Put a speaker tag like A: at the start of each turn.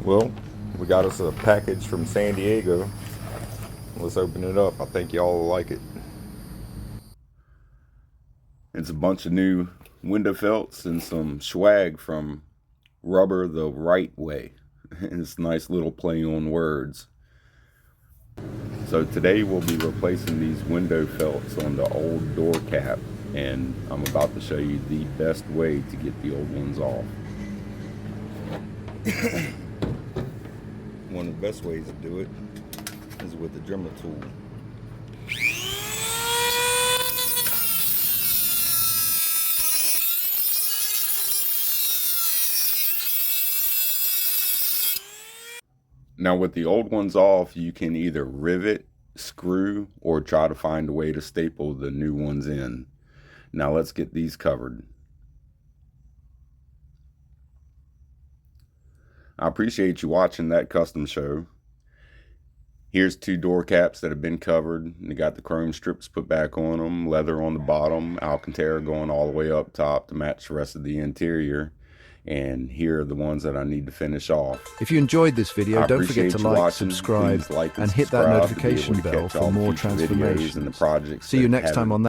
A: Well, we got us a package from San Diego. Let's open it up. I think y'all will like it. It's a bunch of new window felts and some swag from Rubber the Right Way. It's a nice little play on words. So today we'll be replacing these window felts on the old door cap, and I'm about to show you the best way to get the old ones off. One of the best ways to do it is with the Dremel tool. Now with the old ones off, you can either rivet, screw, or try to find a way to staple the new ones in. Now let's get these covered. I appreciate you watching that custom show. Here's two door caps that have been covered. They got the chrome strips put back on them, leather on the bottom, Alcantara going all the way up top to match the rest of the interior. And here are the ones that I need to finish off.
B: If you enjoyed this video, don't forget to like, subscribe, and hit that notification bell for more transformations. See you next time on that.